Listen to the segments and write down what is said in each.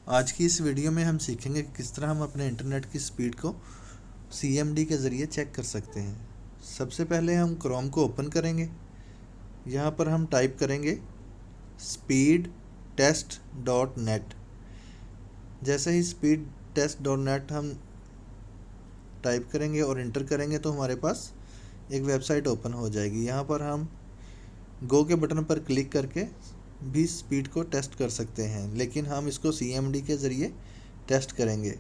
आज की इस वीडियो में हम सीखेंगे कि किस तरह हम अपने इंटरनेट की स्पीड को CMD के ज़रिए चेक कर सकते हैं। सबसे पहले हम क्रोम को ओपन करेंगे। यहाँ पर हम टाइप करेंगे speedtest.net। जैसे ही speedtest.net हम टाइप करेंगे और इंटर करेंगे तो हमारे पास एक वेबसाइट ओपन हो जाएगी। यहाँ पर हम गो के बटन पर क्लिक करके भी स्पीड को टेस्ट कर सकते हैं, लेकिन हम इसको CMD के ज़रिए टेस्ट करेंगे।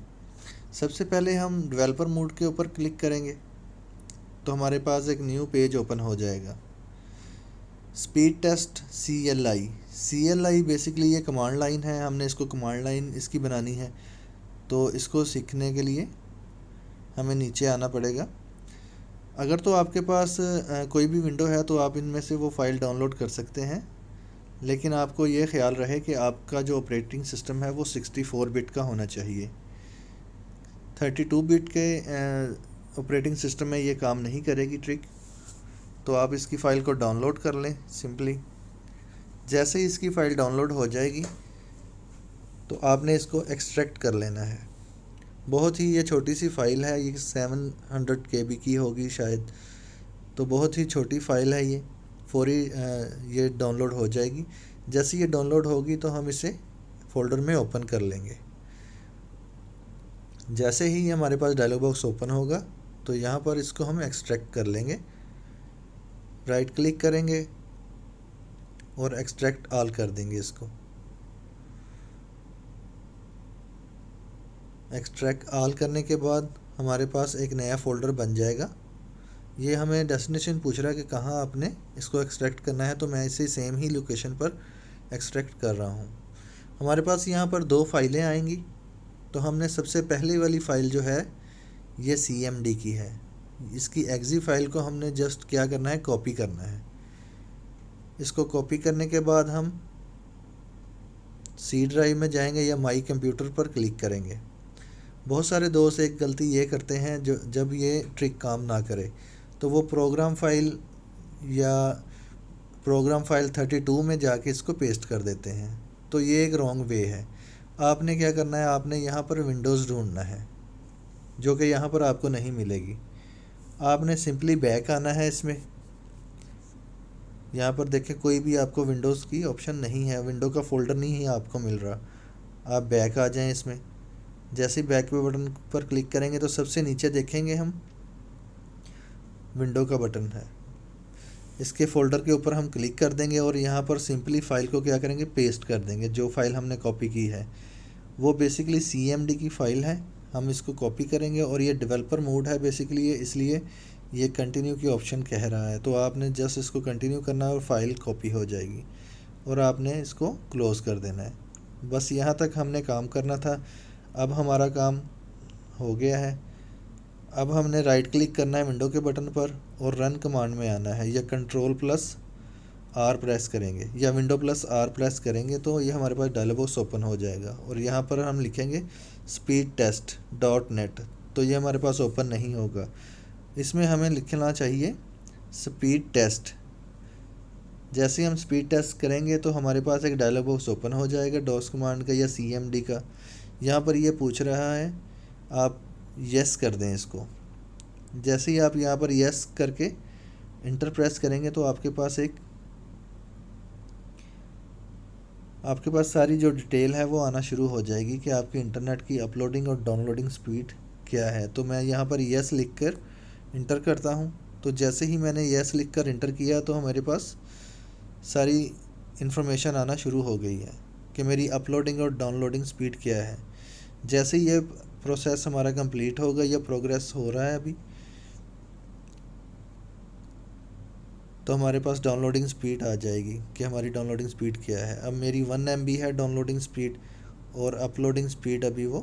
सबसे पहले हम डेवलपर मोड के ऊपर क्लिक करेंगे तो हमारे पास एक न्यू पेज ओपन हो जाएगा। स्पीड टेस्ट CLI बेसिकली ये कमांड लाइन है। हमने इसको कमांड लाइन इसकी बनानी है, तो इसको सीखने के लिए हमें नीचे आना पड़ेगा। अगर तो आपके पास कोई भी विंडो है तो आप इनमें से वो फ़ाइल डाउनलोड कर सकते हैं, लेकिन आपको ये ख्याल रहे कि आपका जो ऑपरेटिंग सिस्टम है वो 64 बिट का होना चाहिए। 32 बिट के ऑपरेटिंग सिस्टम में ये काम नहीं करेगी ट्रिक। तो आप इसकी फ़ाइल को डाउनलोड कर लें सिंपली। जैसे ही इसकी फ़ाइल डाउनलोड हो जाएगी तो आपने इसको एक्सट्रैक्ट कर लेना है। बहुत ही ये छोटी सी फ़ाइल है, ये 700 KB की होगी शायद, तो बहुत ही छोटी फ़ाइल है ये। फौरी ये डाउनलोड हो जाएगी। जैसे ये डाउनलोड होगी तो हम इसे फ़ोल्डर में ओपन कर लेंगे। जैसे ही हमारे पास डायलॉग बॉक्स ओपन होगा तो यहाँ पर इसको हम एक्सट्रैक्ट कर लेंगे। राइट क्लिक करेंगे और एक्सट्रैक्ट ऑल कर देंगे इसको। एक्सट्रैक्ट ऑल करने के बाद हमारे पास एक नया फ़ोल्डर बन जाएगा। ये हमें डेस्टिनेशन पूछ रहा है कि कहाँ आपने इसको एक्सट्रैक्ट करना है, तो मैं इसे सेम ही लोकेशन पर एक्सट्रैक्ट कर रहा हूँ। हमारे पास यहाँ पर 2 फाइलें आएंगी। तो हमने सबसे पहले वाली फ़ाइल जो है ये CMD की है। इसकी exe फ़ाइल को हमने जस्ट क्या करना है, कॉपी करना है। इसको कॉपी करने के बाद हम C ड्राइव में जाएंगे या माई कंप्यूटर पर क्लिक करेंगे। बहुत सारे दोस्त एक गलती ये करते हैं, जो जब ये ट्रिक काम ना करे तो वो प्रोग्राम फाइल 32 में जाके इसको पेस्ट कर देते हैं। तो ये एक रॉन्ग वे है। आपने क्या करना है, आपने यहाँ पर विंडोज़ ढूंढना है, जो कि यहाँ पर आपको नहीं मिलेगी। आपने सिंपली बैक आना है इसमें। यहाँ पर देखें कोई भी आपको विंडोज़ की ऑप्शन नहीं है, विंडो का फ़ोल्डर नहीं है आपको मिल रहा। आप बैक आ जाएं इसमें। जैसे ही बैक पे बटन पर क्लिक करेंगे तो सबसे नीचे देखेंगे हम विंडो का बटन है। इसके फ़ोल्डर के ऊपर हम क्लिक कर देंगे और यहाँ पर सिंपली फ़ाइल को क्या करेंगे, पेस्ट कर देंगे। जो फ़ाइल हमने कॉपी की है वो बेसिकली CMD की फ़ाइल है। हम इसको कॉपी करेंगे और ये डेवलपर मोड है बेसिकली, इसलिए ये कंटिन्यू की ऑप्शन कह रहा है। तो आपने जस्ट इसको कंटिन्यू करना है और फाइल कॉपी हो जाएगी और आपने इसको क्लोज़ कर देना है। बस यहाँ तक हमने काम करना था। अब हमारा काम हो गया है। अब हमने राइट क्लिक करना है विंडो के बटन पर और रन कमांड में आना है, या Ctrl+R प्रेस करेंगे या Window+R प्रेस करेंगे तो ये हमारे पास डायलॉग बॉक्स ओपन हो जाएगा। और यहाँ पर हम लिखेंगे speedtest.net, तो ये हमारे पास ओपन नहीं होगा। इसमें हमें लिखना चाहिए स्पीड टेस्ट। जैसे ही हम स्पीड टेस्ट करेंगे तो हमारे पास एक डायलॉग बॉक्स ओपन हो जाएगा डॉस कमांड का या CMD का। यहाँ पर ये पूछ रहा है, आप यस कर दें इसको। जैसे ही आप यहाँ पर यस करके इंटर प्रेस करेंगे तो आपके पास सारी जो डिटेल है वो आना शुरू हो जाएगी कि आपके इंटरनेट की अपलोडिंग और डाउनलोडिंग स्पीड क्या है। तो मैं यहाँ पर यस लिखकर इंटर करता हूँ। तो जैसे ही मैंने यस लिखकर इंटर किया तो हमारे पास सारी इन्फॉर्मेशन आना शुरू हो गई है कि मेरी अपलोडिंग और डाउनलोडिंग स्पीड क्या है। जैसे ही ये प्रोसेस हमारा कंप्लीट होगा या प्रोग्रेस हो रहा है अभी, तो हमारे पास डाउनलोडिंग स्पीड आ जाएगी कि हमारी डाउनलोडिंग स्पीड क्या है। अब मेरी 1 MB है डाउनलोडिंग स्पीड और अपलोडिंग स्पीड अभी वो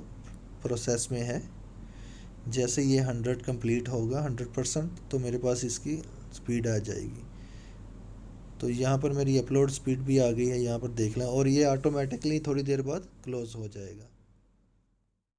प्रोसेस में है। जैसे ये 100 कंप्लीट होगा 100%, तो मेरे पास इसकी स्पीड आ जाएगी। तो यहाँ पर मेरी अपलोड स्पीड भी आ गई है, यहाँ पर देख लें, और ये ऑटोमेटिकली थोड़ी देर बाद क्लोज़ हो जाएगा।